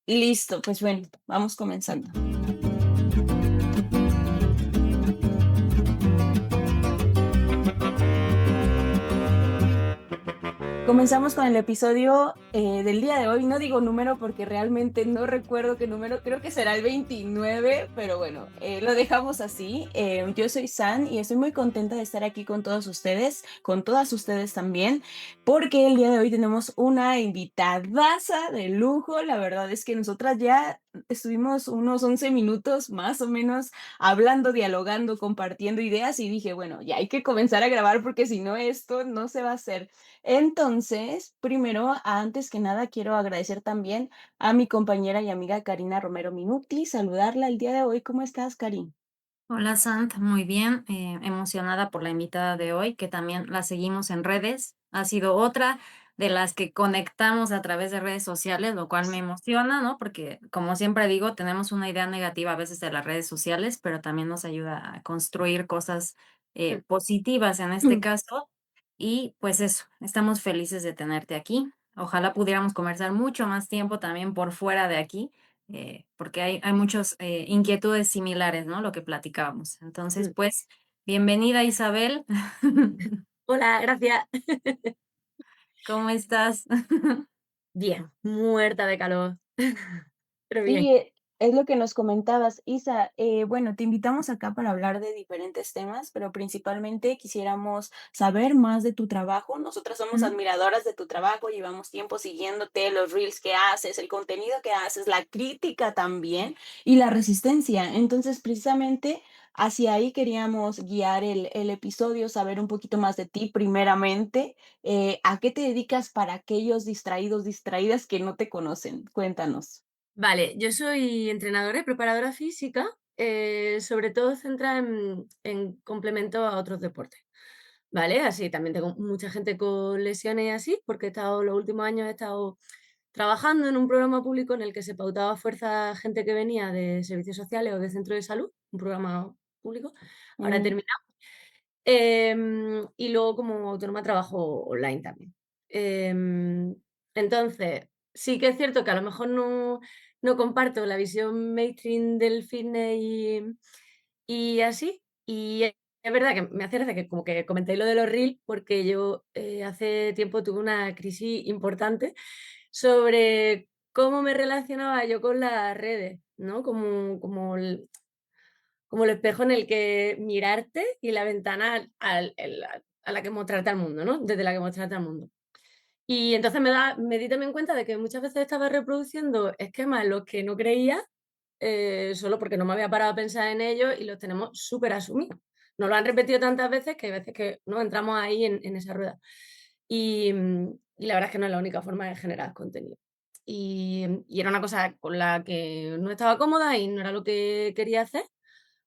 Listo, pues bueno, vamos comenzando. Comenzamos con el episodio del día de hoy. No digo número porque realmente no recuerdo qué número, creo que será el 29, pero bueno, lo dejamos así. Yo soy San y estoy muy contenta de estar aquí con todos ustedes, con todas ustedes también, porque el día de hoy tenemos una invitadaza de lujo. La verdad es que nosotras ya estuvimos unos 11 minutos más o menos hablando, dialogando, compartiendo ideas y dije, bueno, ya hay que comenzar a grabar porque si no esto no se va a hacer. Entonces, primero, antes que nada, quiero agradecer también a mi compañera y amiga Karina Romero Minuti, saludarla el día de hoy. ¿Cómo estás, Karin? Hola Sant, muy bien, emocionada por la invitada de hoy, que también la seguimos en redes. Ha sido otra de las que conectamos a través de redes sociales, lo cual me emociona, ¿no? Porque, como siempre digo, tenemos una idea negativa a veces de las redes sociales, pero también nos ayuda a construir cosas positivas en este caso. Y pues eso, estamos felices de tenerte aquí. Ojalá pudiéramos conversar mucho más tiempo también por fuera de aquí porque hay muchas inquietudes similares, ¿no? Lo que platicábamos. Entonces, Mm. pues, bienvenida Isabel. Hola, gracias. ¿Cómo estás? Bien, muerta de calor, pero bien. Sí, es lo que nos comentabas, Isa. Bueno, te invitamos acá para hablar de diferentes temas, pero principalmente quisiéramos saber más de tu trabajo. Nosotras somos Ujú. admiradoras de tu trabajo, llevamos tiempo siguiéndote, los reels que haces, el contenido que haces, la crítica también y la resistencia. Entonces, precisamente hacia ahí queríamos guiar el episodio, saber un poquito más de ti primeramente. ¿A qué te dedicas para aquellos distraídos, distraídas que no te conocen? Cuéntanos. Vale, yo soy entrenadora y preparadora física, sobre todo centrada en complemento a otros deportes, ¿vale? Así también tengo mucha gente con lesiones y así, porque he estado los últimos años he estado trabajando en un programa público en el que se pautaba a fuerza gente que venía de servicios sociales o de centros de salud, un programa público. Ahora he Mm. terminado. Y luego como autónoma trabajo online también. Em, entonces, sí que es cierto que a lo mejor no comparto la visión mainstream del fitness y así. Y es verdad que me hace gracia que como que comentéis lo de los reels, porque yo, hace tiempo tuve una crisis importante sobre cómo me relacionaba yo con las redes, ¿no? Como el espejo en el que mirarte y la ventana a la que mostrarte al mundo, ¿no? Desde la que mostrarte al mundo. Y entonces me di también cuenta de que muchas veces estaba reproduciendo esquemas en los que no creía, solo porque no me había parado a pensar en ellos y los tenemos súper asumidos. Nos lo han repetido tantas veces que hay veces que no entramos ahí en esa rueda. Y la verdad es que no es la única forma de generar contenido. Y era una cosa con la que no estaba cómoda y no era lo que quería hacer.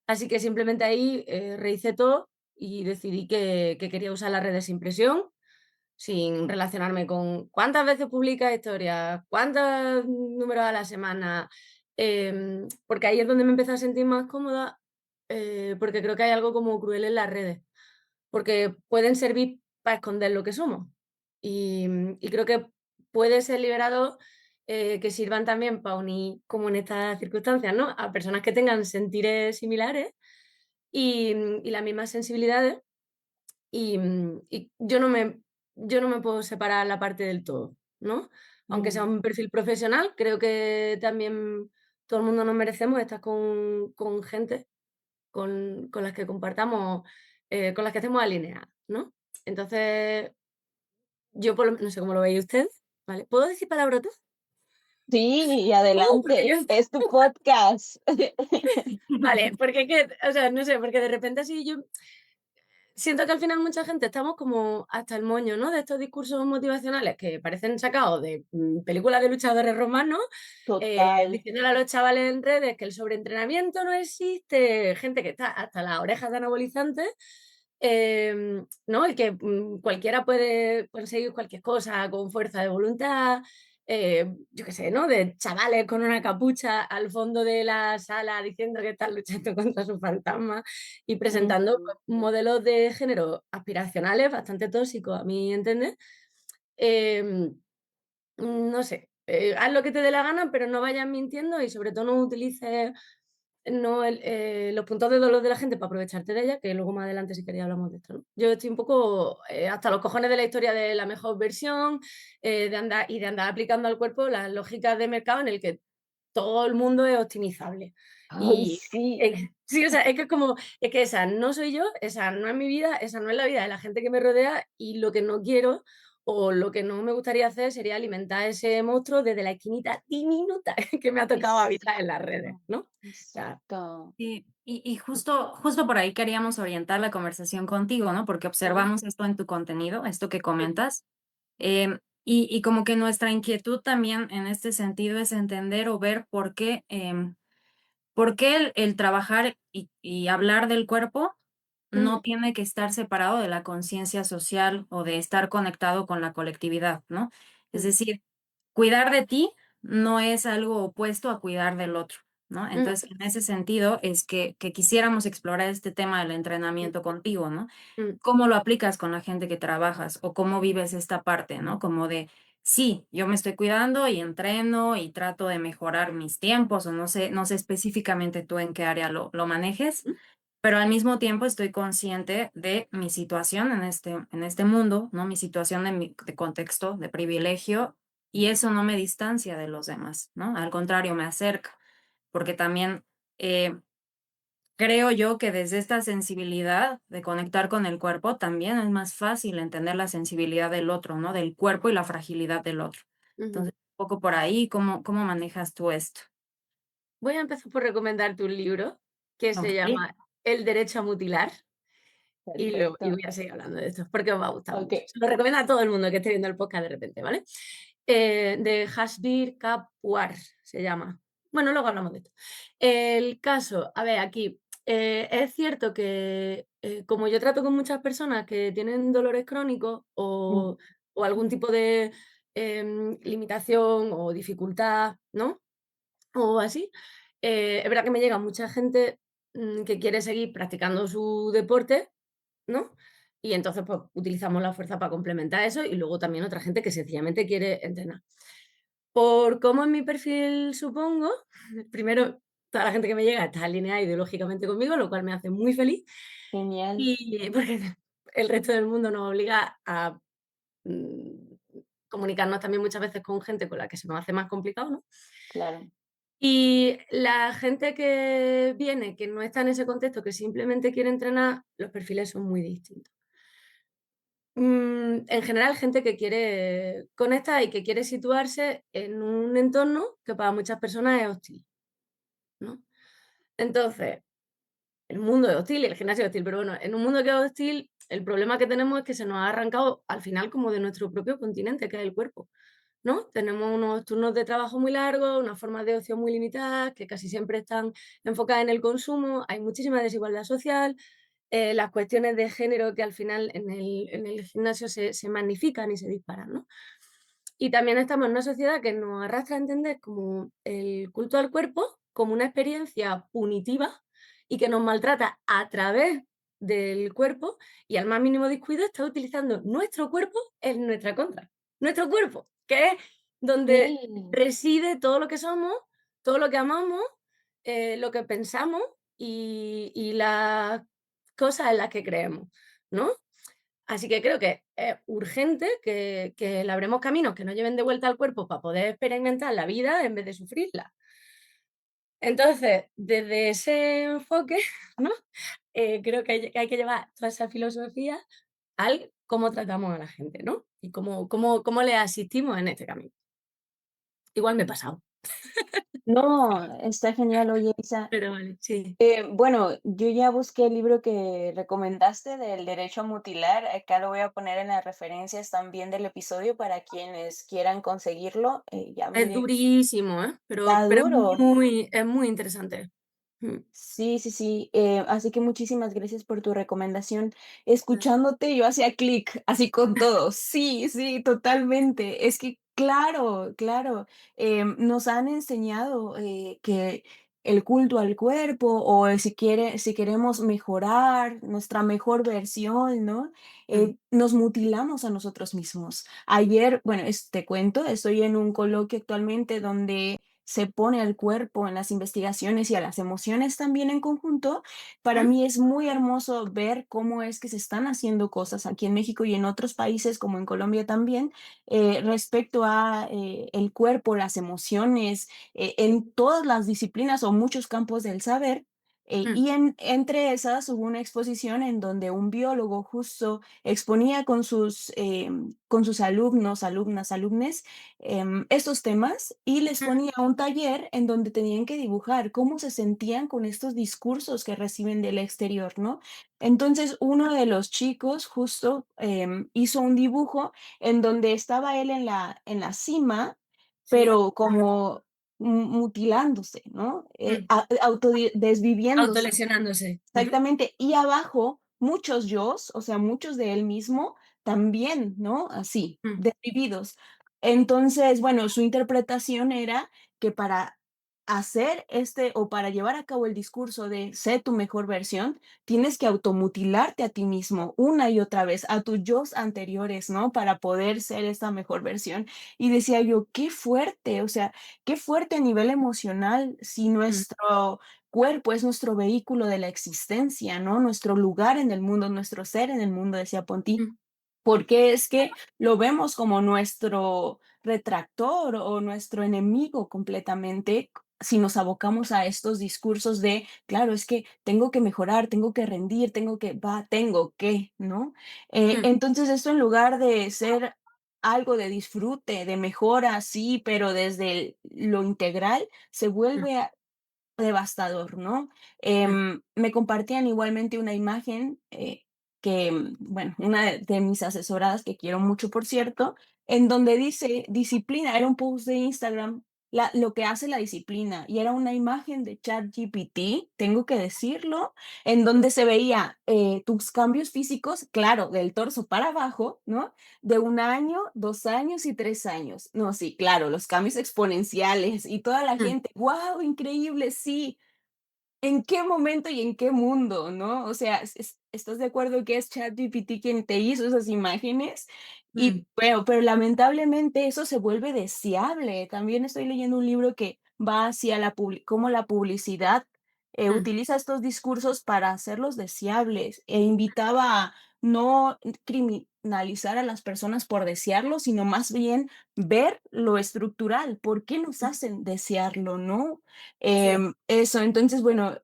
Así que simplemente ahí, rehice todo y decidí que quería usar las redes sin presión, sin relacionarme con cuántas veces publica historias, cuántos números a la semana, porque ahí es donde me empecé a sentir más cómoda, porque creo que hay algo como cruel en las redes, porque pueden servir para esconder lo que somos. Y creo que puede ser liberador, que sirvan también para unir, como en estas circunstancias, ¿no? A personas que tengan sentires similares y las mismas sensibilidades, y yo no me puedo separar la parte del todo, ¿no? Aunque sea Mm. un perfil profesional, creo que también todo el mundo nos merecemos estar con gente con las que compartamos, con las que estemos alineadas, ¿no? Entonces, yo por lo no sé cómo lo veis ustedes, ¿vale? ¿Puedo decir palabrotas? Sí, y Porque adelante, yo es tu podcast. vale, porque es que, o sea, no sé, porque de repente así yo siento que al final mucha gente estamos como hasta el moño, ¿no? De estos discursos motivacionales que parecen sacados de películas de luchadores romanos, Total. diciéndole a los chavales en redes que el sobreentrenamiento no existe, gente que está hasta las orejas de anabolizantes, ¿no? Y que cualquiera puede conseguir cualquier cosa con fuerza de voluntad, yo qué sé, ¿no? De chavales con una capucha al fondo de la sala diciendo que están luchando contra sus fantasmas y presentando Ujú. pues, modelos de género aspiracionales bastante tóxicos, a mi entender. No sé, haz lo que te dé la gana, pero no vayas mintiendo y sobre todo no utilices los puntos de dolor de la gente para aprovecharte de ella, que luego más adelante si queréis hablamos de esto, ¿no? Yo estoy un poco hasta los cojones de la historia de la mejor versión, de andar aplicando al cuerpo las lógicas de mercado en el que todo el mundo es optimizable. Ay, Y sí. sí, o sea, es que esa no soy yo, esa no es mi vida, esa no es la vida de la gente que me rodea y lo que no quiero o lo que no me gustaría hacer sería alimentar ese monstruo desde la esquinita diminuta que me ha tocado habitar en las redes, Exacto, ¿no? O sea, exacto. Sí, y justo por ahí queríamos orientar la conversación contigo, ¿no? Porque ujú, observamos esto en tu contenido, esto que mm, comentas, y como que nuestra inquietud también en este sentido es entender o ver por qué el trabajar y hablar del cuerpo no ujú, tiene que estar separado de la conciencia social o de estar conectado con la colectividad, ¿no? Es mm, decir, cuidar de ti no es algo opuesto a cuidar del otro, ¿no? mm, Entonces, en ese sentido es que quisiéramos explorar este tema del mm, entrenamiento contigo, ¿no? mm, ¿Cómo lo aplicas con la gente que trabajas o cómo vives esta parte, ¿no? Como de, sí, yo me estoy cuidando y entreno y trato de mejorar mis tiempos o no sé específicamente tú en qué área lo manejes, mm, pero al mismo tiempo estoy consciente de mi situación en este mundo, ¿no? Mi situación de contexto, de privilegio, y eso no me distancia de los demás, ¿no? Al contrario, me acerca, porque también eh, creo yo que desde esta sensibilidad de conectar con el cuerpo, también es más fácil entender la sensibilidad del otro, ¿no? Del cuerpo y la fragilidad del otro. ujú. Entonces, un poco por ahí, ¿cómo manejas tú esto? Voy a empezar por recomendarte un libro que se Ok, llama El derecho a mutilar y Perfecto. voy a seguir hablando de esto porque os va a gustar Ok. mucho. Se lo recomiendo a todo el mundo que esté viendo el podcast de repente, ¿vale? De Hasbir Kapwar se llama. Bueno, luego hablamos de esto. El caso, a ver, aquí, es cierto que, como yo trato con muchas personas que tienen dolores crónicos Mm, o algún tipo de, limitación o dificultad, ¿no? O así, es verdad que me llega mucha gente, que quiere seguir practicando su deporte, ¿no? Y entonces, pues, utilizamos la fuerza para complementar eso, y luego también otra gente que sencillamente quiere entrenar. Por cómo es mi perfil, supongo, primero, toda la gente que me llega está alineada ideológicamente conmigo, lo cual me hace muy feliz, genial, y porque el resto del mundo nos obliga a, mm, comunicarnos también muchas veces con gente con la que se nos hace más complicado, ¿no? claro. Y la gente que viene, que no está en ese contexto, que simplemente quiere entrenar, los perfiles son muy distintos. En general, gente que quiere conectar y que quiere situarse en un entorno que para muchas personas es hostil, ¿no? Entonces, el mundo es hostil y el gimnasio es hostil, pero bueno, en un mundo que es hostil, el problema que tenemos es que se nos ha arrancado al final como de nuestro propio continente, que es el cuerpo, ¿no? Tenemos unos turnos de trabajo muy largos, unas formas de ocio muy limitadas, que casi siempre están enfocadas en el consumo, hay muchísima desigualdad social, las cuestiones de género que al final en el gimnasio se magnifican y se disparan, ¿no? Y también estamos en una sociedad que nos arrastra a entender como el culto al cuerpo como una experiencia punitiva y que nos maltrata a través del cuerpo y al más mínimo descuido está utilizando nuestro cuerpo en nuestra contra. Nuestro cuerpo, que es donde Sí, reside todo lo que somos, todo lo que amamos, lo que pensamos y las cosas en las que creemos, ¿no? Así que creo que es urgente que labremos caminos que nos lleven de vuelta al cuerpo para poder experimentar la vida en vez de sufrirla. Entonces, desde ese enfoque, ¿no? Creo que hay que llevar toda esa filosofía al cómo tratamos a la gente, ¿no? Y cómo le asistimos en este camino. Igual me he pasado, no, está genial. Oye, Isa, pero vale, sí. bueno, yo ya busqué el libro que recomendaste del derecho a mutilar. Acá lo voy a poner en las referencias también del episodio para quienes quieran conseguirlo. Ya Es miré, durísimo, ¿eh? está Pero duro. es muy interesante. Mm, Sí, sí, sí. Así que muchísimas gracias por tu recomendación. nada. Escuchándote, yo hacía clic, así con todo. Sí, sí, totalmente. Es que, claro, claro, nos han enseñado que el culto al cuerpo o si queremos mejorar nuestra mejor versión, ¿no? mm, Nos mutilamos a nosotros mismos. Ayer, bueno, te cuento, estoy en un coloquio actualmente donde se pone al cuerpo en las investigaciones y a las emociones también en conjunto. Para mm, mí es muy hermoso ver cómo es que se están haciendo cosas aquí en México y en otros países, como en Colombia también, respecto a el cuerpo, las emociones, en todas las disciplinas o muchos campos del saber. mm, Y entre esas hubo una exposición en donde un biólogo justo exponía con sus alumnos, alumnas, alumnes, estos temas y les mm, ponía un taller en donde tenían que dibujar cómo se sentían con estos discursos que reciben del exterior, ¿no? Entonces, uno de los chicos justo hizo un dibujo en donde estaba él en la cima, sí, pero como mutilándose, ¿no? mm, Desviviéndose. autolesionándose. Ujú, Exactamente, y abajo muchos yos, o sea, muchos de él mismo también, ¿no? Así, mm, desvividos. Entonces, bueno, su interpretación era que para hacer o para llevar a cabo el discurso de sé tu mejor versión, tienes que automutilarte a ti mismo una y otra vez, a tus yos anteriores, ¿no? Para poder ser esta mejor versión. Y decía yo, qué fuerte, o sea, qué fuerte a nivel emocional si mm, nuestro cuerpo es nuestro vehículo de la existencia, ¿no? Nuestro lugar en el mundo, nuestro ser en el mundo, decía Ponti. mm, Porque es que lo vemos como nuestro retractor o nuestro enemigo completamente si nos abocamos a estos discursos de, claro, es que tengo que mejorar, tengo que rendir, tengo que, ¿no? mm, Entonces esto en lugar de ser algo de disfrute, de mejora, sí, pero desde lo integral, se mm, vuelve devastador, ¿no? mm, Me compartían igualmente una imagen, que, bueno, una de mis asesoradas, que quiero mucho, por cierto, en donde dice disciplina, era un post de Instagram, lo que hace la disciplina, y era una imagen de ChatGPT, tengo que decirlo, en donde se veía tus cambios físicos, claro, del torso para abajo, ¿no? De 1 año, 2 años y 3 años. No, sí, claro, los cambios exponenciales y toda la mm, gente, wow, increíble, sí. ¿En qué momento y en qué mundo, no? O sea, ¿estás de acuerdo que es ChatGPT quien te hizo esas imágenes? mm, Pero lamentablemente eso se vuelve deseable. También estoy leyendo un libro que va hacia cómo la publicidad mm, utiliza estos discursos para hacerlos deseables e invitaba a no criminalizar a las personas por desearlo, sino más bien ver lo estructural, por qué nos mm, hacen desearlo, ¿no? sí, Eso, entonces, bueno,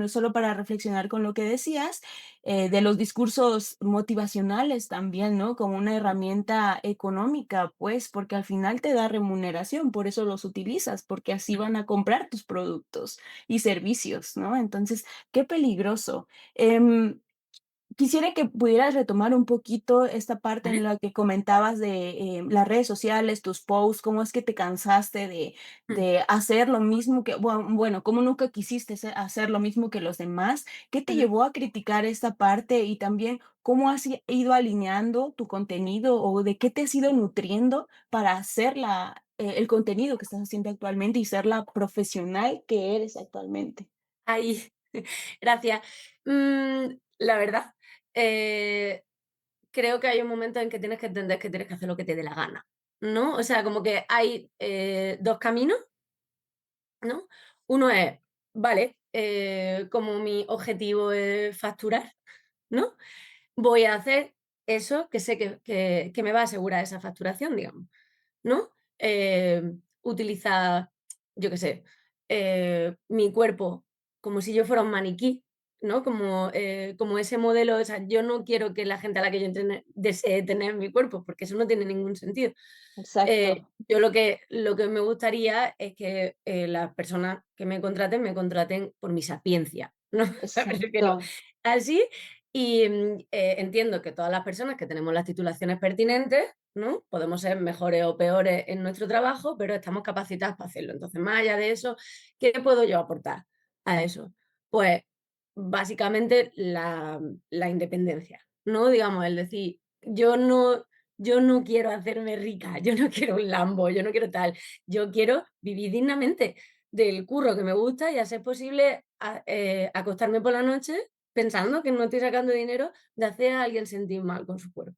solo para reflexionar con lo que decías, de los discursos motivacionales también, ¿no? Como una herramienta económica, pues, porque al final te da remuneración, por eso los utilizas, porque así mm, van a comprar tus productos y servicios, ¿no? Entonces, qué peligroso. Em, Quisiera que pudieras retomar un poquito esta parte en ¿vale? la que comentabas de las redes sociales, tus posts, cómo es que te cansaste Mm, de hacer lo mismo que, bueno, cómo nunca quisiste hacer lo mismo que los demás. ¿Qué te ujú. llevó a criticar esta parte y también cómo has ido alineando tu contenido o de qué te has ido nutriendo para hacer el contenido que estás haciendo actualmente y ser la profesional que eres actualmente? Ahí, gracias. La verdad, eh, creo que hay un momento en que tienes que entender que tienes que hacer lo que te dé la gana, ¿no? O sea, como que hay, 2 caminos, ¿no? Uno es, vale, como mi objetivo es facturar, ¿no? Voy a hacer eso que sé que me va a asegurar esa facturación, digamos, ¿no? Utilizar, yo qué sé, mi cuerpo como si yo fuera un maniquí, ¿no? Como ese modelo, o sea, yo no quiero que la gente a la que yo entrene desee tener mi cuerpo, porque eso no tiene ningún sentido. Exacto, Yo lo que me gustaría es que, las personas que me contraten por mi sapiencia, ¿no? Me refiero exacto, así, y, entiendo que todas las personas que tenemos las titulaciones pertinentes, ¿no? Podemos ser mejores o peores en nuestro trabajo, pero estamos capacitadas para hacerlo. Entonces, más allá de eso, ¿qué puedo yo aportar a eso? Pues, básicamente la independencia, ¿no? Digamos, el decir, yo no quiero hacerme rica, yo no quiero un Lambo, yo no quiero tal, yo quiero vivir dignamente. del curro que me gusta y a ser posible acostarme por la noche pensando que no estoy sacando dinero de hacer a alguien sentir mal con su cuerpo.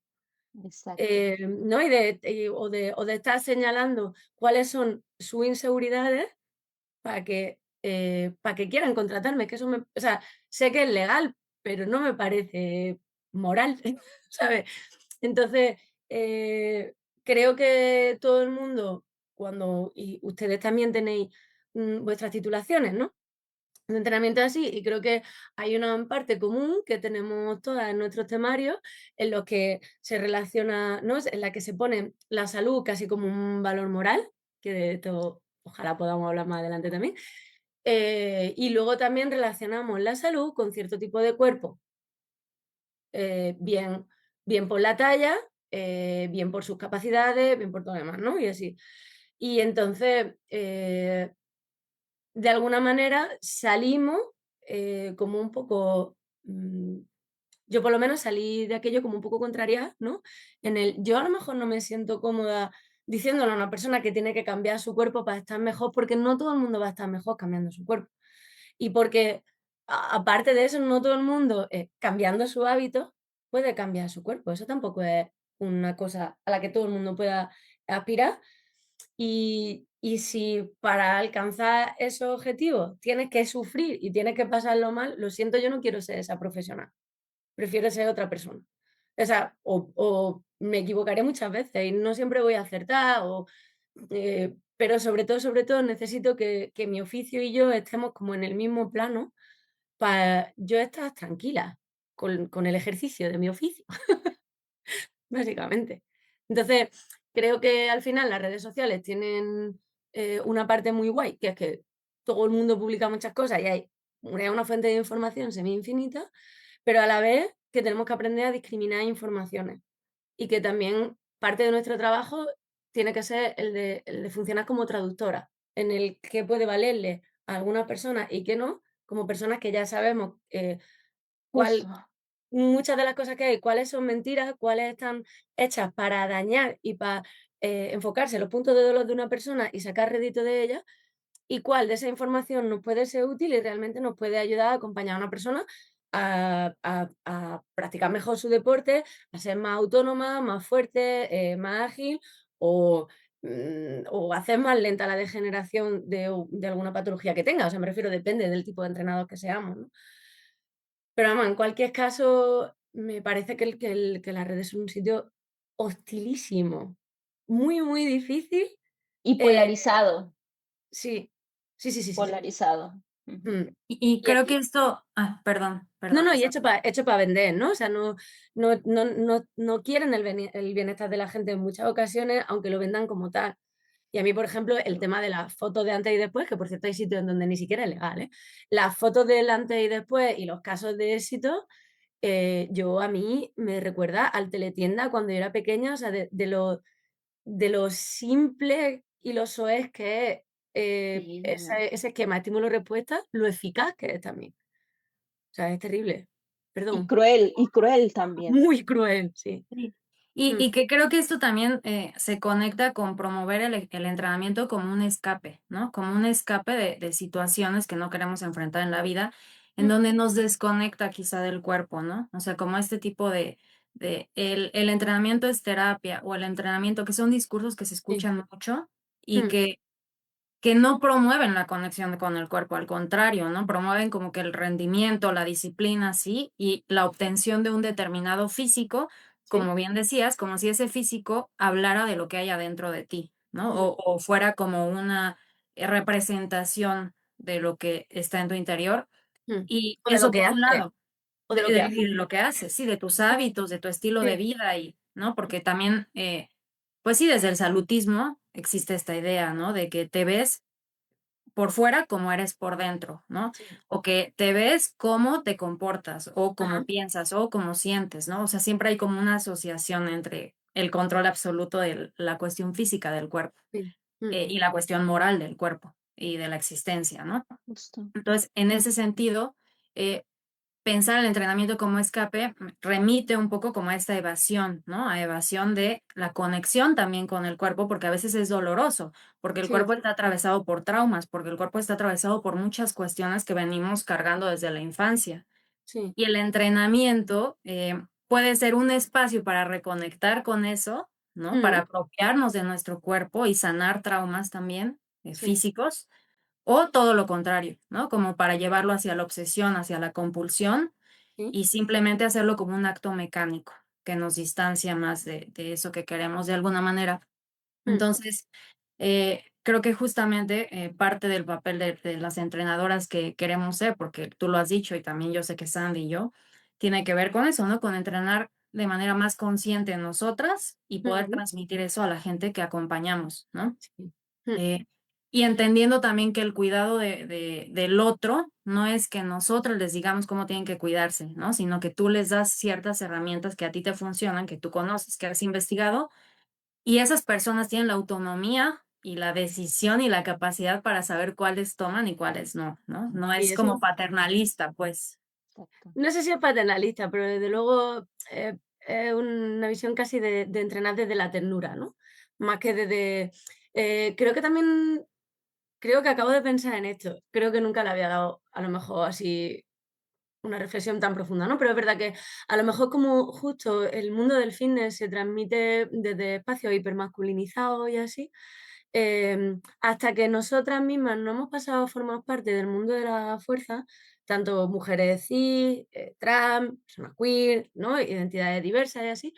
Exacto. ¿No? O de estar señalando cuáles son sus inseguridades para que quieran contratarme, que eso o sea, sé que es legal, pero no me parece moral, ¿sabes? Entonces, eh, creo que todo el mundo, y ustedes también tenéis vuestras titulaciones, ¿no? De entrenamiento así, y creo que hay una parte común que tenemos todas en nuestros temarios, en los que se relaciona, ¿no? En la que se pone la salud casi como un valor moral, que de esto ojalá podamos hablar más adelante también. Y luego también relacionamos la salud con cierto tipo de cuerpo, bien por la talla, bien por sus capacidades, bien por todo lo demás, ¿no? Y así. Y entonces, de alguna manera salimos como un poco, yo por lo menos salí de aquello como un poco contraria, ¿no? Yo a lo mejor no me siento cómoda diciéndole a una persona que tiene que cambiar su cuerpo para estar mejor, porque no todo el mundo va a estar mejor cambiando su cuerpo. Y porque, aparte de eso, no todo el mundo, cambiando su hábito, puede cambiar su cuerpo. Eso tampoco es una cosa a la que todo el mundo pueda aspirar. Y si para alcanzar esos objetivos tienes que sufrir y tienes que pasarlo mal, lo siento, yo no quiero ser esa profesional, prefiero ser otra persona. O sea, o me equivocaré muchas veces y no siempre voy a acertar, pero sobre todo necesito que mi oficio y yo estemos como en el mismo plano para yo estar tranquila con el ejercicio de mi oficio. Básicamente. Entonces, creo que al final las redes sociales tienen, una parte muy guay, que es que todo el mundo publica muchas cosas y es una fuente de información semi infinita, pero a la vez que tenemos que aprender a discriminar informaciones y que también parte de nuestro trabajo tiene que ser el de funcionar como traductora, en el que puede valerle a algunas personas y que no, como personas que ya sabemos, Justo. cuál muchas de las cosas que hay, cuáles son mentiras, cuáles están hechas para dañar y para enfocarse en los puntos de dolor de una persona y sacar rédito de ella, y cuál de esa información nos puede ser útil y realmente nos puede ayudar a acompañar a una persona a practicar mejor su deporte, a ser más autónoma, más fuerte, más ágil o, o hacer más lenta la degeneración de alguna patología que tenga. O sea, me refiero, depende del tipo de entrenador que seamos, ¿no? Pero vamos, en cualquier caso, me parece que las redes son un sitio hostilísimo, muy, muy difícil. Y eh, polarizado, sí, sí, sí, sí, sí, sí. polarizado. Ujú. Mm. Y Y creo que esto, perdón, no, no, y Isa. hecho para vender, ¿no? O sea, no quieren el bienestar de la gente en muchas ocasiones, aunque lo vendan como tal. Y a mí, por ejemplo, el tema de las fotos de antes y después, que por cierto hay sitios en donde ni siquiera es legal, ¿eh? Las fotos del antes y después y los casos de éxito. A mí me recuerda al teletienda cuando yo era pequeña, o sea, de lo simple y lo soez que es, Sí, ese esquema estímulo-respuesta, lo eficaz que es también. O sea, es terrible. Perdón. y cruel también. Muy cruel, sí. Sí. Y Mm, y que creo que esto también, se conecta con promover el entrenamiento como un escape, ¿no? Como un escape de situaciones que no queremos enfrentar en la vida, en mm, donde nos desconecta quizá del cuerpo, ¿no? O sea, como este tipo de el entrenamiento es terapia, o el entrenamiento, que son discursos que se sí. escuchan mucho y Mm, que no promueven la conexión con el cuerpo, al contrario, ¿no? Promueven como que el rendimiento, la disciplina, sí, y la obtención de un determinado físico, sí. como bien decías, como si ese físico hablara de lo que hay adentro de ti, ¿no? Mm, O fuera como una representación de lo que está en tu interior. Y O de lo eso que por un hace, lado, o de lo que hace. y de lo que haces, sí, de tus hábitos, de tu estilo de Sí. vida, y, ¿no? Porque también, pues sí, desde el salutismo existe esta idea, ¿no? De que te ves por fuera como eres por dentro, ¿no? Sí. O que te ves cómo te comportas, o Ajá. cómo piensas, o cómo sientes, ¿no? O sea, siempre hay como una asociación entre el control absoluto de la cuestión física del cuerpo, Sí. Mm, y la cuestión moral del cuerpo y de la existencia, ¿no? Justo. Entonces, en ese sentido, eh, pensar el entrenamiento como escape remite un poco como a esta evasión, ¿no? A evasión de la conexión también con el cuerpo, porque a veces es doloroso, porque el Sí, cuerpo está atravesado por traumas, porque el cuerpo está atravesado por muchas cuestiones que venimos cargando desde la infancia. sí. Y el entrenamiento puede ser un espacio para reconectar con eso, ¿no? Para Mm, apropiarnos de nuestro cuerpo y sanar traumas también sí, físicos, o todo lo contrario, ¿no? Como para llevarlo hacia la obsesión, hacia la compulsión sí. y simplemente hacerlo como un acto mecánico que nos distancia más de eso que queremos de alguna manera. Mm, Entonces, creo que justamente parte del papel de las entrenadoras que queremos ser, porque tú lo has dicho y también yo sé que Sandy y yo, tiene que ver con eso, ¿no? Con entrenar de manera más consciente en nosotras y poder ujú, transmitir eso a la gente que acompañamos, ¿no? sí. Mm, Eh, y entendiendo también que el cuidado del otro no es que nosotros les digamos cómo tienen que cuidarse, ¿no? Sino que tú les das ciertas herramientas que a ti te funcionan, que tú conoces, que has investigado, y esas personas tienen la autonomía y la decisión y la capacidad para saber cuáles toman y cuáles no, ¿no? No y es como eso, paternalista, pues. Exacto. no sé si es paternalista, pero desde luego es una visión casi de entrenar desde la ternura, ¿no? Más que desde... creo que también, creo que acabo de pensar en esto. Creo que nunca le había dado a lo mejor así una reflexión tan profunda, ¿no? Pero es verdad que a lo mejor como justo el mundo del fitness se transmite desde espacios hipermasculinizados y así, hasta que nosotras mismas no hemos pasado a formar parte del mundo de la fuerza, tanto mujeres cis, trans, personas queer, ¿no? Identidades diversas y así,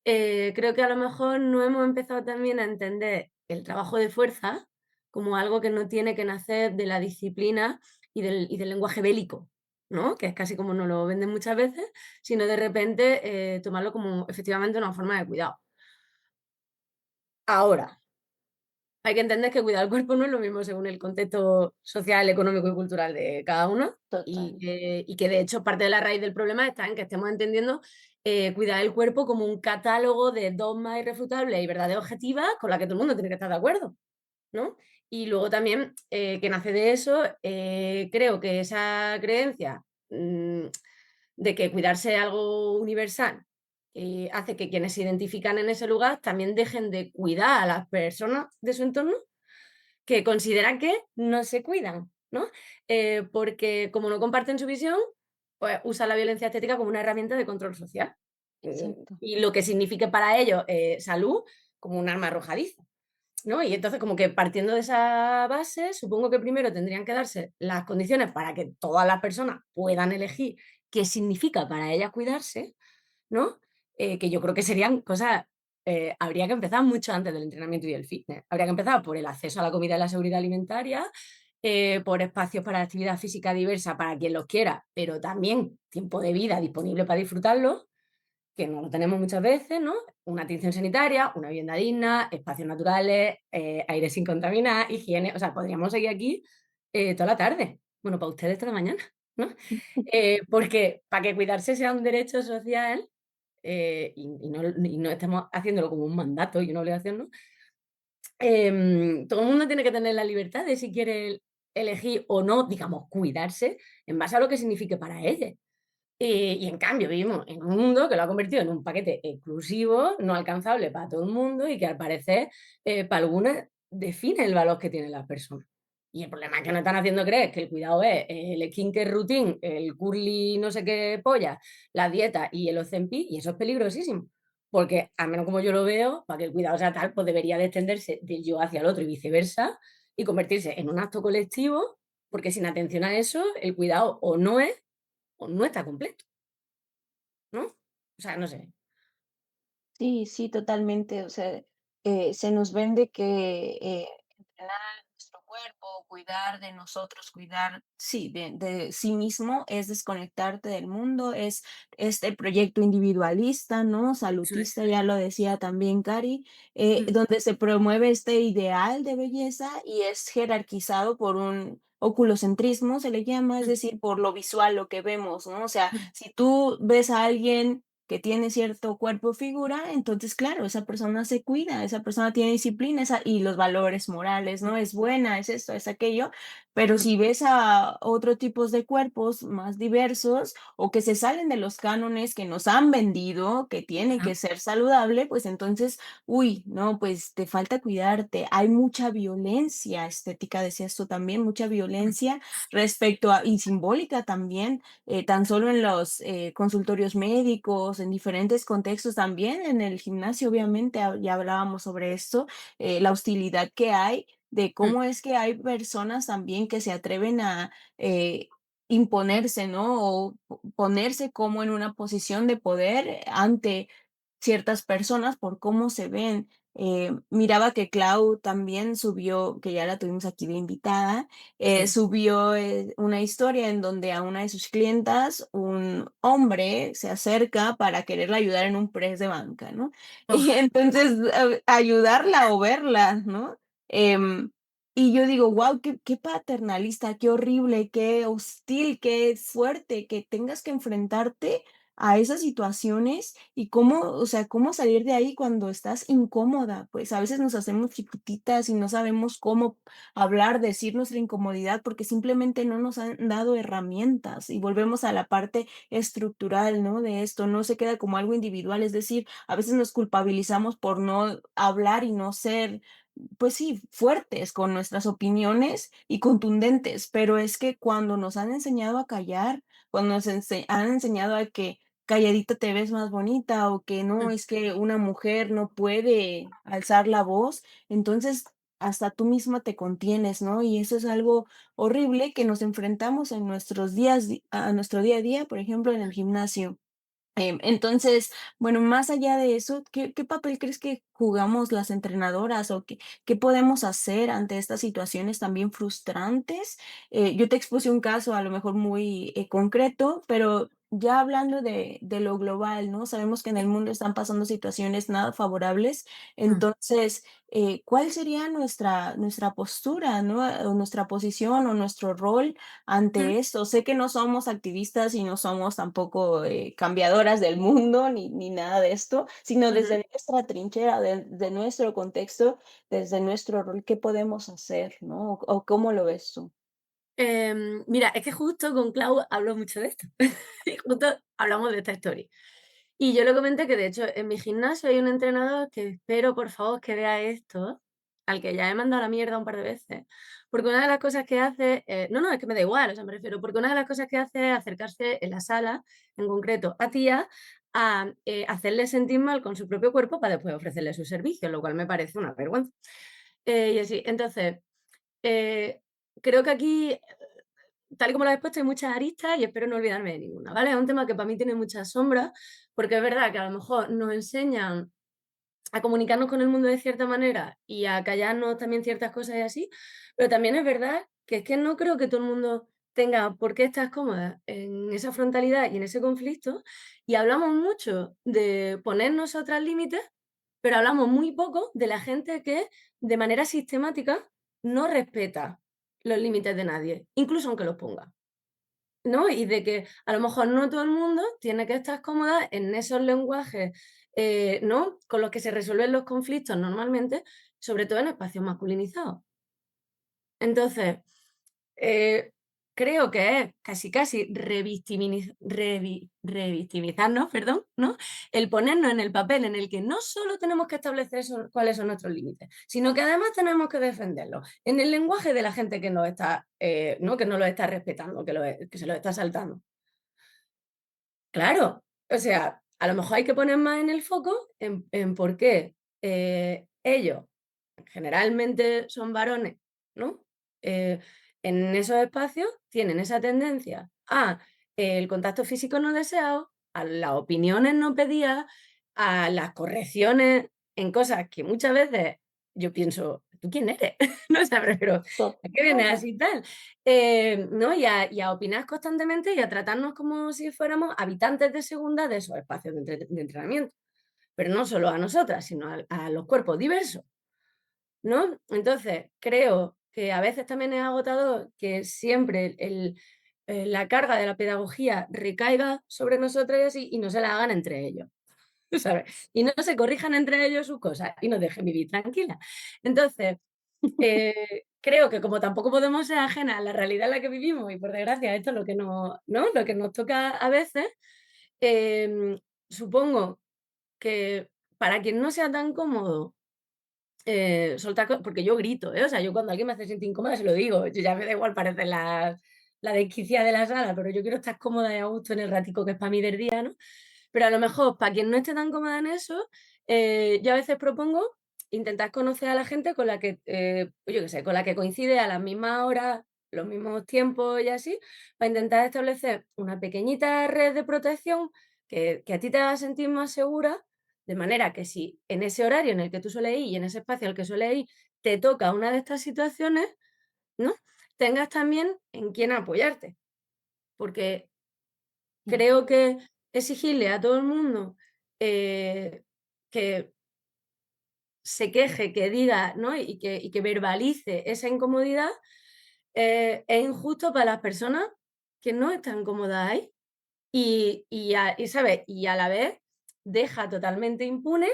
creo que a lo mejor no hemos empezado también a entender el trabajo de fuerza como algo que no tiene que nacer de la disciplina y del lenguaje bélico, ¿no? Que es casi como nos lo venden muchas veces, sino de repente tomarlo como efectivamente una forma de cuidado. Ahora, hay que entender que cuidar el cuerpo no es lo mismo según el contexto social, económico y cultural de cada uno, y Total. que de hecho parte de la raíz del problema está en que estemos entendiendo cuidar el cuerpo como un catálogo de dogmas irrefutables y verdades objetivas con las que todo el mundo tiene que estar de acuerdo, ¿no? Y luego también que nace de eso, creo que esa creencia de que cuidarse es algo universal hace que quienes se identifican en ese lugar también dejen de cuidar a las personas de su entorno que consideran que no se cuidan, ¿no? Porque como no comparten su visión, pues usan la violencia estética como una herramienta de control social. Exacto. Y lo que signifique para ellos salud como un arma arrojadiza, ¿no? Y entonces como que partiendo de esa base, supongo que primero tendrían que darse las condiciones para que todas las personas puedan elegir qué significa para ellas cuidarse, ¿no? Que yo creo que serían cosas, habría que empezar mucho antes del entrenamiento y del fitness. Habría que empezar por el acceso a la comida y la seguridad alimentaria, por espacios para actividad física diversa para quien los quiera, pero también tiempo de vida disponible para disfrutarlo, que no lo tenemos muchas veces, ¿no? Una atención sanitaria, una vivienda digna, espacios naturales, aire sin contaminar, higiene. O sea, podríamos seguir aquí toda la tarde. Bueno, para ustedes toda la mañana, ¿no? Porque para que cuidarse sea un derecho social y no estemos haciéndolo como un mandato y una obligación, ¿no? Todo el mundo tiene que tener la libertad de si quiere elegir o no, digamos, cuidarse en base a lo que signifique para ella. Y en cambio vivimos en un mundo que lo ha convertido en un paquete exclusivo, no alcanzable para todo el mundo y que al parecer para algunas define el valor que tienen las personas. Y el problema es que nos están haciendo creer que el cuidado es el skincare routine, el curly no sé qué polla, la dieta y el Ozempic, y eso es peligrosísimo. Porque, al menos como yo lo veo, para que el cuidado sea tal, pues debería de extenderse del yo hacia el otro y viceversa, y convertirse en un acto colectivo, porque sin atención a eso, el cuidado o no está completo, ¿no? O sea, no sé. Sí, sí, totalmente. O sea, se nos vende que entrenar nuestro cuerpo, cuidar de nosotros, cuidar, sí, de sí mismo, es desconectarte del mundo, es este proyecto individualista, ¿no? Eso es. Salutista, ya lo decía también Cari, Mm, donde se promueve este ideal de belleza y es jerarquizado por un oculocentrismo, se le llama, es mm, decir, por lo visual, lo que vemos, ¿no? O sea, mm, si tú ves a alguien que tiene cierto cuerpo o figura, entonces, claro, esa persona se cuida, esa persona tiene disciplina y los valores morales, ¿no? Es buena, es esto, es aquello, Pero mm, si ves a otros tipos de cuerpos más diversos o que se salen de los cánones que nos han vendido, que tienen Ujú, que ser saludable, pues entonces, uy, no, pues te falta cuidarte. Hay mucha violencia estética, decías tú también, mucha mm, violencia respecto a, y simbólica también, tan solo en los consultorios médicos, en diferentes contextos, también en el gimnasio, obviamente, ya hablábamos sobre esto, la hostilidad que hay de mm, cómo es que hay personas también que se atreven a imponerse, ¿no? O ponerse como en una posición de poder ante ciertas personas por cómo se ven. Miraba que Clau también subió, que ya la tuvimos aquí de invitada, sí. subió una historia en donde a una de sus clientas un hombre se acerca para quererla ayudar en un press de banca, ¿no? Y uf, entonces ayudarla o verla, ¿no? Em, y yo digo, wow, qué paternalista, qué horrible, qué hostil, qué fuerte que tengas que enfrentarte a esas situaciones y cómo, o sea, cómo salir de ahí cuando estás incómoda. Pues a veces nos hacemos chiquititas y no sabemos cómo hablar, decir nuestra incomodidad porque simplemente no nos han dado herramientas y volvemos a la parte estructural, ¿no? De esto, no se queda como algo individual, es decir, a veces nos culpabilizamos por no hablar y no ser, pues sí, fuertes con nuestras opiniones y contundentes, pero es que cuando nos han enseñado a callar, cuando nos han enseñado a que calladita te ves más bonita o que no, Mm, es que una mujer no puede alzar la voz, entonces hasta tú misma te contienes, ¿no? Y eso es algo horrible que nos enfrentamos en nuestros días, a nuestro día a día, por ejemplo, en el gimnasio. Entonces, bueno, más allá de eso, ¿qué papel crees que jugamos las entrenadoras o qué podemos hacer ante estas situaciones también frustrantes? Yo te expuse un caso a lo mejor muy concreto, pero ya hablando de lo global, ¿no? Sabemos que en el mundo están pasando situaciones nada favorables. mm, Entonces, ¿cuál sería nuestra postura, ¿no? O nuestra posición o nuestro rol mm, ante esto? Sé que no somos activistas y no somos tampoco cambiadoras del mundo ni nada de esto, sino ujú. desde nuestra trinchera, de nuestro contexto, desde nuestro rol, ¿qué podemos hacer, no? O ¿cómo lo ves tú? Mira, es que justo con Clau hablo mucho de esto. Y justo hablamos de esta historia. Y yo le comenté que, de hecho, en mi gimnasio hay un entrenador que espero, por favor, que vea esto, al que ya he mandado a la mierda un par de veces, porque una de las cosas que hace, no, no, es que me da igual, o sea, me refiero, porque una de las cosas que hace es acercarse en la sala, en concreto a tía, a hacerle sentir mal con su propio cuerpo para después ofrecerle sus servicios, lo cual me parece una vergüenza. Y así, entonces, eh, creo que aquí, tal y como lo he expuesto, hay muchas aristas y espero no olvidarme de ninguna, ¿vale? Es un tema que para mí tiene muchas sombras, porque es verdad que a lo mejor nos enseñan a comunicarnos con el mundo de cierta manera y a callarnos también ciertas cosas y así, pero también es verdad que es que no creo que todo el mundo tenga por qué estar cómoda en esa frontalidad y en ese conflicto, y hablamos mucho de poner nosotras límites, pero hablamos muy poco de la gente que de manera sistemática no respeta los límites de nadie, incluso aunque los ponga. ¿No? Y de que a lo mejor no todo el mundo tiene que estar cómoda en esos lenguajes, ¿no? Con los que se resuelven los conflictos normalmente, sobre todo en espacios masculinizados. Entonces, eh, creo que es casi, casi revictimizarnos, perdón, ¿no? El ponernos en el papel en el que no solo tenemos que establecer cuáles son nuestros límites, sino que además tenemos que defenderlos en el lenguaje de la gente que nos está, ¿no? Que no lo está respetando, que se lo está saltando. Claro, o sea, a lo mejor hay que poner más en el foco en por qué ellos generalmente son varones, ¿no? Eh, en esos espacios tienen esa tendencia a el contacto físico no deseado, a las opiniones no pedidas, a las correcciones en cosas que muchas veces yo pienso, ¿tú quién eres? No, o sea, pero ¿a qué vienes Total. así y tal? ¿No? Y a opinar constantemente y a tratarnos como si fuéramos habitantes de segunda de esos espacios de entrenamiento. Pero no solo a nosotras, sino a los cuerpos diversos. ¿No? Entonces, creo que a veces también es agotador que siempre la carga de la pedagogía recaiga sobre nosotros y así, y no se la hagan entre ellos, ¿sabes? Y no se corrijan entre ellos sus cosas y nos dejen vivir tranquilas. Entonces, creo que como tampoco podemos ser ajenas a la realidad en la que vivimos y por desgracia esto es lo que nos, ¿no? Lo que nos toca a veces, em, supongo que para quien no sea tan cómodo, soltar porque yo grito, ¿eh? O sea, yo cuando alguien me hace sentir incómoda se lo digo, yo ya me da igual parecer la desquiciada de la sala, pero yo quiero estar cómoda y a gusto en el ratico que es para mí del día, ¿no? Pero a lo mejor, para quien no esté tan cómoda en eso, yo a veces propongo intentar conocer a la gente con la que, pues yo qué sé, con la que coincide a las mismas horas, los mismos tiempos y así, para intentar establecer una pequeñita red de protección que a ti te haga sentir más segura, de manera que si en ese horario en el que tú sueles ir y en ese espacio al que sueles ir te toca una de estas situaciones, ¿no? Tengas también en quién apoyarte. Porque Sí, creo que exigirle a todo el mundo, que se queje, que diga, ¿no? Y que verbalice esa incomodidad, es injusto para las personas que no están cómodas ahí. ¿Sabes? Y a la vez deja totalmente impune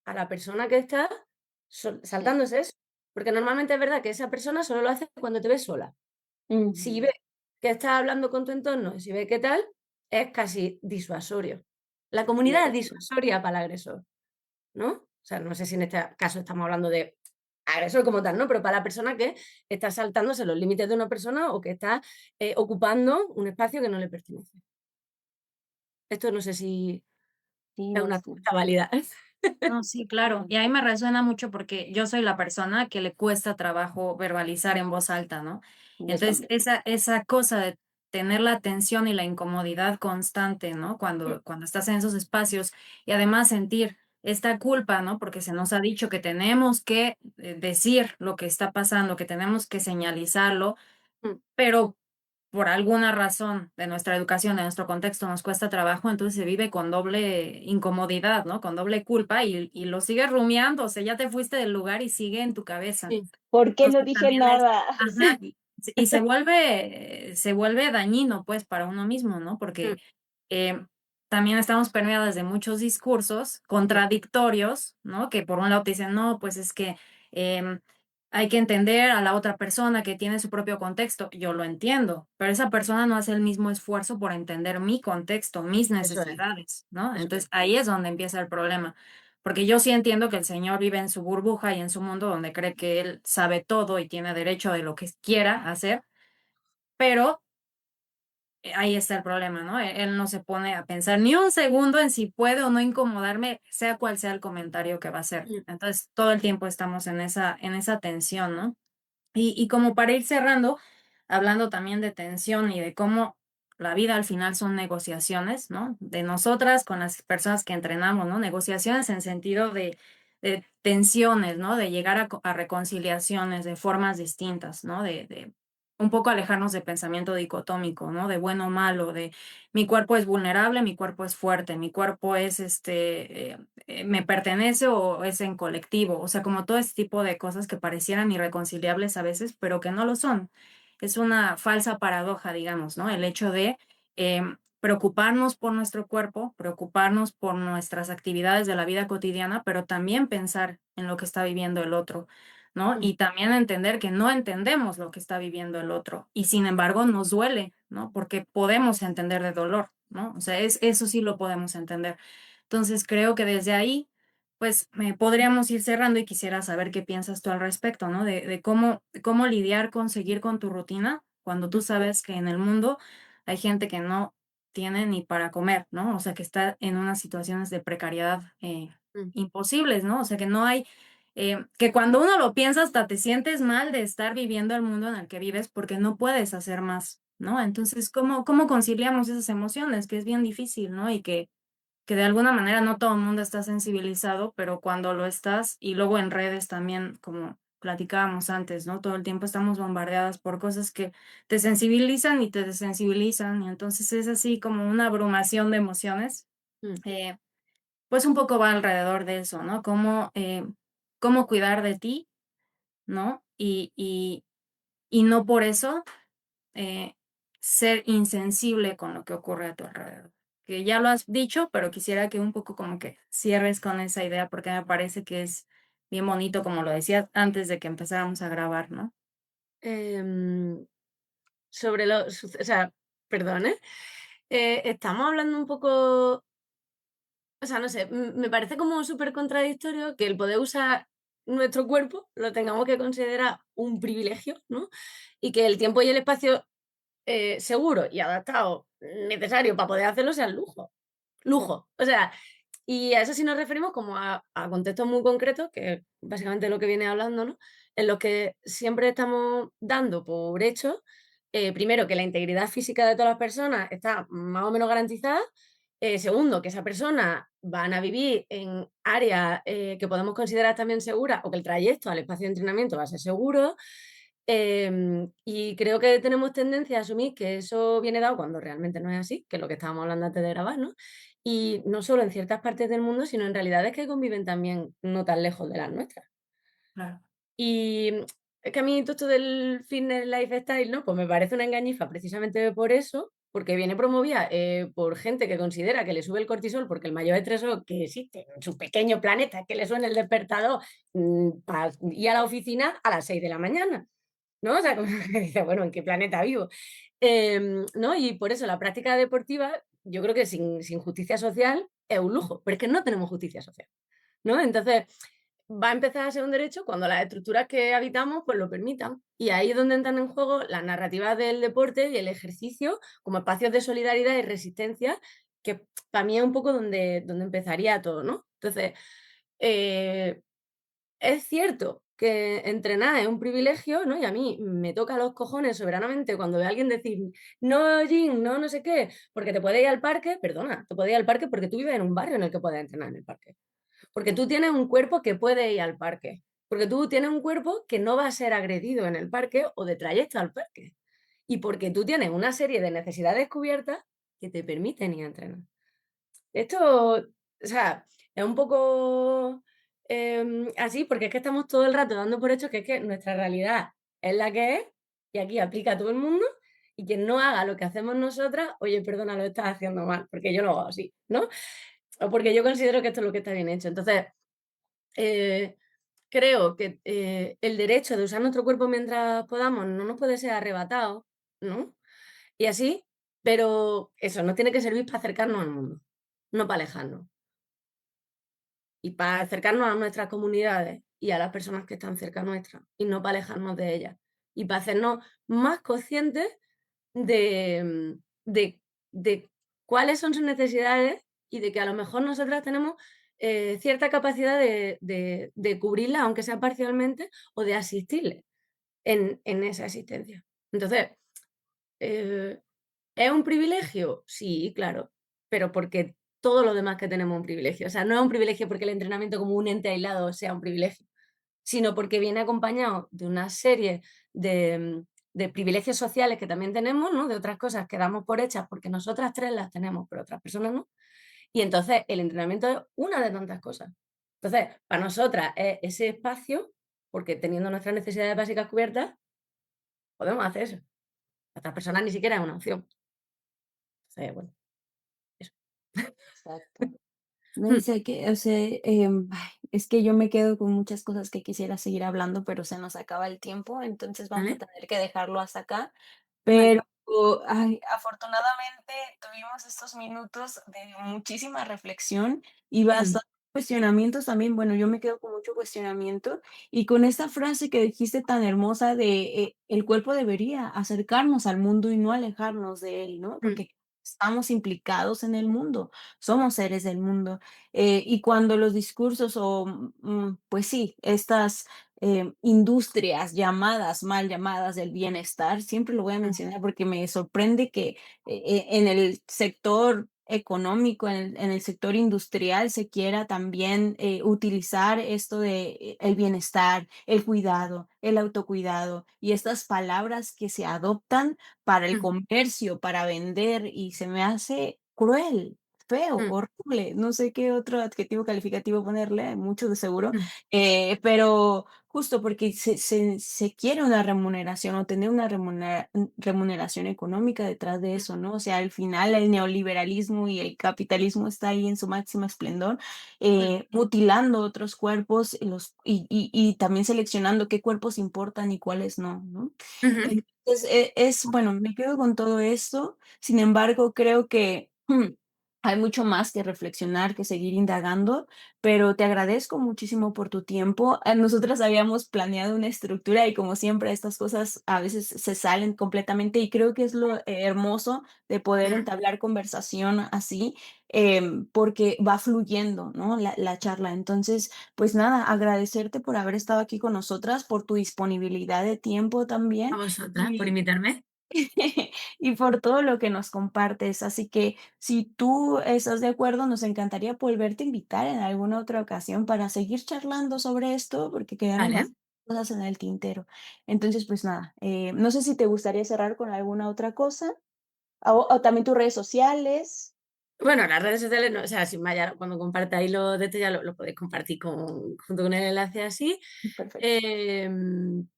a la persona que está sí. saltándose eso. Porque normalmente es verdad que esa persona solo lo hace cuando te ve sola. Si Ujú. ve que estás hablando con tu entorno, si ve qué tal, es casi disuasorio. La Sí, comunidad es eso. disuasoria para el agresor, ¿no? O sea, no sé si en este caso estamos hablando de agresor como tal, ¿no? Pero para la persona que está saltándose los límites de una persona o que está, ocupando un espacio que no le pertenece. Esto no sé si Sí, es una bastante. respuesta válida. No, sí, claro. Y ahí me resuena mucho porque yo soy la persona que le cuesta trabajo verbalizar en voz alta, ¿no? Yo Entonces, también. esa cosa de tener la tensión y la incomodidad constante, ¿no? Mm, Cuando estás en esos espacios y además sentir esta culpa, ¿no? Porque se nos ha dicho que tenemos que decir lo que está pasando, que tenemos que señalizarlo, mm, pero por alguna razón de nuestra educación, de nuestro contexto, nos cuesta trabajo, entonces se vive con doble incomodidad, ¿no? Con doble culpa y lo sigues rumiando, o sea, ya te fuiste del lugar y sigue en tu cabeza. sí, ¿Por qué no Entonces dije también es, nada? ajá, y se vuelve dañino, pues, para uno mismo, ¿no? mm, Porque también estamos permeadas de muchos discursos mm, contradictorios, ¿no? Que por un lado te dicen, no, pues es que em, hay que entender a la otra persona que tiene su propio contexto. Yo lo entiendo, pero esa persona no hace el mismo esfuerzo por entender mi contexto, mis eso es, necesidades, ¿no? eso es. Entonces ahí es donde empieza el problema. Porque yo sí entiendo que el señor vive en su burbuja y en su mundo donde cree que él sabe todo y tiene derecho de lo que quiera hacer, pero ahí está el problema, ¿no? Él no se pone a pensar ni un segundo en si puede o no incomodarme, sea cual sea el comentario que va a hacer. Mm, Entonces, todo el tiempo estamos en esa tensión, ¿no? Y como para ir cerrando, hablando también de tensión y de cómo la vida al final son negociaciones, ¿no? De nosotras con las personas que entrenamos, ¿no? Negociaciones en sentido de tensiones, ¿no? De llegar a reconciliaciones de formas distintas, ¿no? De un poco alejarnos del pensamiento dicotómico, ¿no? De bueno o malo, de mi cuerpo es vulnerable, mi cuerpo es fuerte, mi cuerpo es me pertenece o es en colectivo, o sea, como todo este tipo de cosas que parecieran irreconciliables a veces, pero que no lo son. Es una falsa paradoja, digamos, ¿no? El hecho de preocuparnos por nuestro cuerpo, preocuparnos por nuestras actividades de la vida cotidiana, pero también pensar en lo que está viviendo el otro, ¿no? mm, Y también entender que no entendemos lo que está viviendo el otro y sin embargo nos duele, ¿no? Porque podemos entender de dolor, ¿no? O sea, eso sí lo podemos entender. Entonces creo que desde ahí, pues podríamos ir cerrando y quisiera saber qué piensas tú al respecto, ¿no? De cómo lidiar con seguir con tu rutina cuando tú mm, sabes que en el mundo hay gente que no tiene ni para comer, ¿no? O sea, que está en unas situaciones de precariedad mm, imposibles, ¿no? O sea, que no hay, que cuando uno lo piensa hasta te sientes mal de estar viviendo el mundo en el que vives porque no puedes hacer más, ¿no? Entonces, ¿cómo conciliamos esas emociones? Que es bien difícil, ¿no? Y que de alguna manera no todo el mundo está sensibilizado, pero cuando lo estás, y luego en redes también, como platicábamos antes, ¿no? Todo el tiempo estamos bombardeadas por cosas que te sensibilizan y te desensibilizan, y entonces es así como una abrumación de emociones. mm, Eh, pues un poco va alrededor de eso, ¿no? Cómo cuidar de ti, ¿no? Y no por eso eh, ser insensible con lo que ocurre a tu alrededor. Que ya lo has dicho, pero quisiera que un poco como que cierres con esa idea porque me parece que es bien bonito, como lo decías antes de que empezáramos a grabar, ¿no? em, sobre los, o sea, perdón, ¿eh? Estamos hablando un poco, o sea, no sé, me parece como súper contradictorio que el poder usar nuestro cuerpo lo tengamos que considerar un privilegio, ¿no? Y que el tiempo y el espacio seguro y adaptado necesario para poder hacerlo sea el lujo. Lujo. O sea, y a eso sí nos referimos como a contextos muy concretos, que es básicamente lo que viene hablando, ¿no? En los que siempre estamos dando por hecho, primero, que la integridad física de todas las personas está más o menos garantizada. Segundo, que esa persona van a vivir en áreas que podemos considerar también seguras o que el trayecto al espacio de entrenamiento va a ser seguro. Y creo que tenemos tendencia a asumir que eso viene dado cuando realmente no es así, que es lo que estábamos hablando antes de grabar, ¿no? Y no solo en ciertas partes del mundo, sino en realidades que conviven también no tan lejos de las nuestras. Claro. Y es que a mí todo esto del fitness lifestyle, ¿no? Pues me parece una engañifa precisamente por eso, porque viene promovida por gente que considera que le sube el cortisol, porque el mayor estresor que existe en su pequeño planeta es que le suene el despertador para ir a la oficina a las 6 de la mañana. ¿No? O sea, como que dices, bueno, ¿en qué planeta vivo? ¿No? Y por eso la práctica deportiva, yo creo que sin justicia social es un lujo, pero es que no tenemos justicia social, ¿no? Entonces, va a empezar a ser un derecho cuando las estructuras que habitamos, pues lo permitan. Y ahí es donde entran en juego las narrativas del deporte y el ejercicio como espacios de solidaridad y resistencia, que para mí es un poco donde empezaría todo, ¿no? Entonces, eh, es cierto que entrenar es un privilegio, ¿no? Y a mí me toca los cojones soberanamente cuando veo a alguien decir: "No gym, no sé qué", porque te puedes ir al parque, perdona, te puedes ir al parque porque tú vives en un barrio en el que puedes entrenar en el parque. Porque tú tienes un cuerpo que puede ir al parque. Porque tú tienes un cuerpo que no va a ser agredido en el parque o de trayecto al parque. Y porque tú tienes una serie de necesidades cubiertas que te permiten ir a entrenar. Esto, o sea, es un poco, así, porque es que estamos todo el rato dando por hecho que es que nuestra realidad es la que es, y aquí aplica a todo el mundo, y quien no haga lo que hacemos nosotras, oye, perdona, lo estás haciendo mal, porque yo lo hago así, ¿no? O porque yo considero que esto es lo que está bien hecho. Entonces, eh, creo que, el derecho de usar nuestro cuerpo mientras podamos no nos puede ser arrebatado, ¿no? Y así, pero eso, nos tiene que servir para acercarnos al mundo, no para alejarnos. Y para acercarnos a nuestras comunidades y a las personas que están cerca nuestra, y no para alejarnos de ellas. Y para hacernos más conscientes de, de cuáles son sus necesidades y de que a lo mejor nosotras tenemos cierta capacidad de cubrirlas, aunque sea parcialmente, o de asistirles en esa asistencia. Entonces, eh, ¿es un privilegio? Sí, claro, pero porque todo lo demás que tenemos es un privilegio. O sea, no es un privilegio porque el entrenamiento como un ente aislado sea un privilegio, sino porque viene acompañado de una serie de privilegios sociales que también tenemos, ¿no? De otras cosas que damos por hechas porque nosotras tres las tenemos, pero otras personas no. Y entonces el entrenamiento es una de tantas cosas. Entonces, para nosotras es ese espacio, porque teniendo nuestras necesidades básicas cubiertas, podemos hacer eso. Para otras personas ni siquiera es una opción. Entonces, bueno, eso. Exacto. No sé qué, o sea, ay, es que yo me quedo con muchas cosas que quisiera seguir hablando, pero se nos acaba el tiempo, entonces vamos a ¿Vale? tener que dejarlo hasta acá. Vale. Pero, ay, afortunadamente tuvimos estos minutos de muchísima reflexión y Mm, bastantes cuestionamientos también. Bueno, yo me quedo con mucho cuestionamiento y con esta frase que dijiste tan hermosa de el cuerpo debería acercarnos al mundo y no alejarnos de él, ¿no? mm, Porque estamos implicados en el mundo, somos seres del mundo. Y cuando los discursos o, pues sí, estas industrias llamadas, mal llamadas del bienestar, siempre lo voy a mm, mencionar porque me sorprende que en el sector económico, en el sector industrial se quiera también utilizar esto de el bienestar, el cuidado, el autocuidado y estas palabras que se adoptan para el mm, comercio, para vender y se me hace cruel, feo, Mm, horrible, no sé qué otro adjetivo calificativo ponerle, muchos de seguro, mm, pero justo porque se quiere una remuneración o tener una remuneración económica detrás de mm, eso, ¿no? O sea, al final el neoliberalismo y el capitalismo está ahí en su máximo esplendor, mm, mutilando otros cuerpos y también seleccionando qué cuerpos importan y cuáles no, ¿no? ujú. Entonces, bueno, me quedo con todo esto. Sin embargo, creo que hay mucho más que reflexionar, que seguir indagando, pero te agradezco muchísimo por tu tiempo. Nosotras habíamos planeado una estructura y como siempre estas cosas a veces se salen completamente y creo que es lo hermoso de poder Ujú. entablar conversación así, porque va fluyendo, ¿no? La charla. Entonces, pues nada, agradecerte por haber estado aquí con nosotras, por tu disponibilidad de tiempo A también vosotras por y invitarme. y por todo lo que nos compartes. Así que si tú estás de acuerdo, nos encantaría volverte a invitar en alguna otra ocasión para seguir charlando sobre esto, porque quedaron Vale. más cosas en el tintero. Entonces, pues nada, no sé si te gustaría cerrar con alguna otra cosa o también tus redes sociales. Bueno, las redes sociales no, o sea, sin más, ya cuando compartáis los de esto ya lo podéis compartir junto con el enlace así. Perfecto. Em,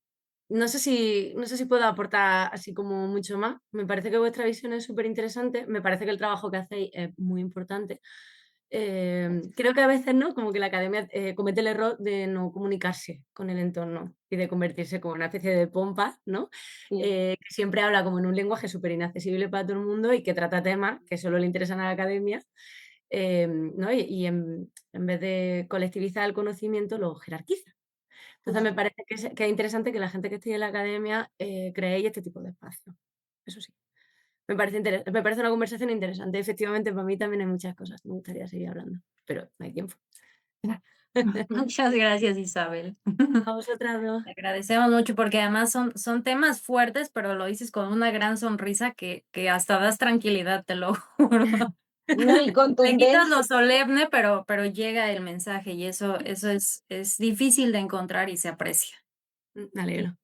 no sé si puedo aportar así como mucho más. Me parece que vuestra visión es súper interesante. Me parece que el trabajo que hacéis es muy importante. Creo que a veces, ¿no? Como que la academia, comete el error de no comunicarse con el entorno y de convertirse como una especie de pompa, ¿no? Sí, Que siempre habla como en un lenguaje súper inaccesible para todo el mundo y que trata temas que solo le interesan a la academia, ¿no? Y en vez de colectivizar el conocimiento, lo jerarquiza. Entonces me justo. parece que es interesante que la gente que esté en la academia, creéis este tipo de espacios. Eso sí, me parece una conversación interesante. Efectivamente, para mí también hay muchas cosas que me gustaría seguir hablando, pero no hay tiempo. Muchas gracias, Isabel. A vosotras 2. Te agradecemos mucho porque además son temas fuertes, pero lo dices con una gran sonrisa que hasta das tranquilidad, te lo juro. No, y Le quitas lo contundencia. solemne, pero llega el mensaje y eso es difícil de encontrar y se aprecia. Me alegro.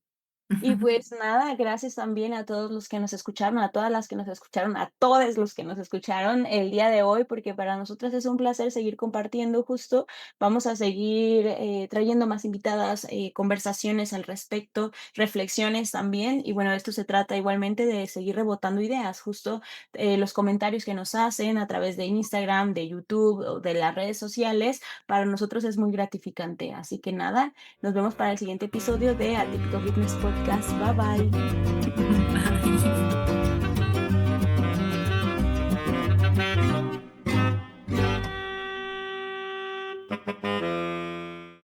Y pues nada, gracias también a todos los que nos escucharon, a todas las que nos escucharon, a todos los que nos escucharon el día de hoy, porque para nosotros es un placer seguir compartiendo justo. Vamos a seguir trayendo más invitadas, conversaciones al respecto, reflexiones también. Y bueno, esto se trata igualmente de seguir rebotando ideas, justo los comentarios que nos hacen a través de Instagram, de YouTube o de las redes sociales, para nosotros es muy gratificante. Así que nada, nos vemos para el siguiente episodio de Atípico Fitness Podcast. Bye bye. Bye.